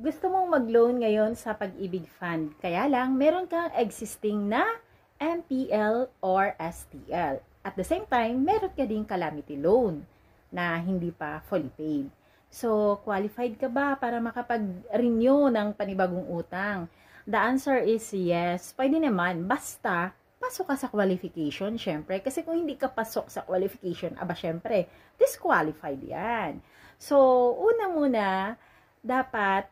Gusto mong mag-loan ngayon sa Pag-ibig Fund, kaya lang meron kang existing na NPL or STL. At the same time, meron ka ding calamity loan na hindi pa fully paid. So, qualified ka ba para makapag-renew ng panibagong utang? The answer is yes. Pwede naman, basta pasok ka sa qualification, syempre. Kasi kung hindi ka pasok sa qualification, aba syempre, disqualified yan. So, una muna, dapat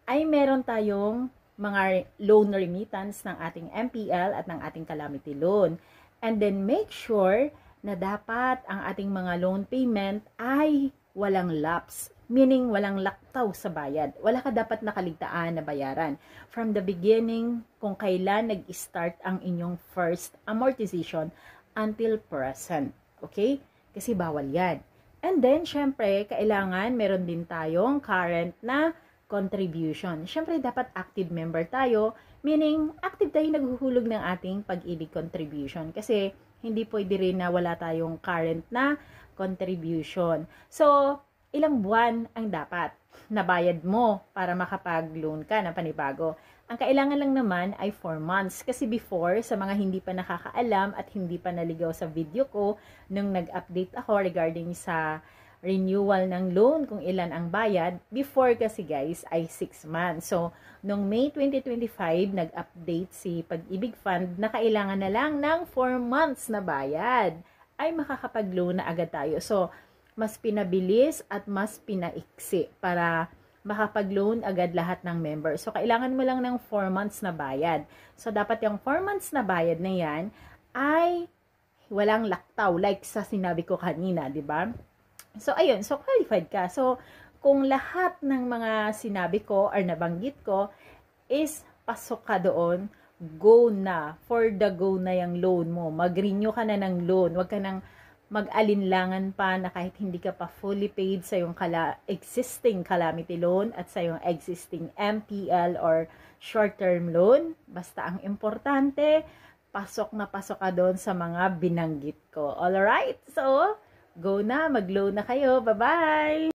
ay meron tayong mga loan remittance ng ating MPL at ng ating calamity loan. And then make sure na dapat ang ating mga loan payment ay walang lapse. Meaning walang laktaw sa bayad. Wala ka dapat nakaligtaan na bayaran. From the beginning, kung kailan nag-start ang inyong first amortization until present. Okay? Kasi bawal yan. And then, syempre, kailangan meron din tayong current na contribution. Siyempre, dapat active member tayo, meaning active tayo naghuhulog ng ating pag-ibig contribution. Kasi, hindi pwede rin na wala tayong current na contribution. So, ilang buwan ang dapat nabayad mo para makapag-loan ka ng panibago? Ang kailangan lang naman ay 4 months. Kasi before, sa mga hindi pa nakakaalam at hindi pa naligaw sa video ko, nung nag-update ako regarding sa renewal ng loan, kung ilan ang bayad, before kasi guys ay 6 months. So, nung May 2025, nag-update si Pag-ibig Fund na kailangan na lang ng 4 months na bayad, ay makakapag-loan na agad tayo. So, mas pinabilis at mas pinaiksi para makapag-loan agad lahat ng members. So, kailangan mo lang ng 4 months na bayad. So, dapat yung 4 months na bayad na yan ay walang laktaw, like sa sinabi ko kanina, di ba? So, ayun. So, qualified ka. So, kung lahat ng mga sinabi ko or nabanggit ko is pasok ka doon, go na. For the go na yung loan mo. Mag-renew ka na ng loan. Huwag ka nang mag-alinlangan pa na kahit hindi ka pa fully paid sa yung existing calamity loan at sa yung existing MPL or short-term loan. Basta ang importante, pasok na pasok ka doon sa mga binanggit ko. Alright? So, go na, mag-loan na kayo. Bye-bye!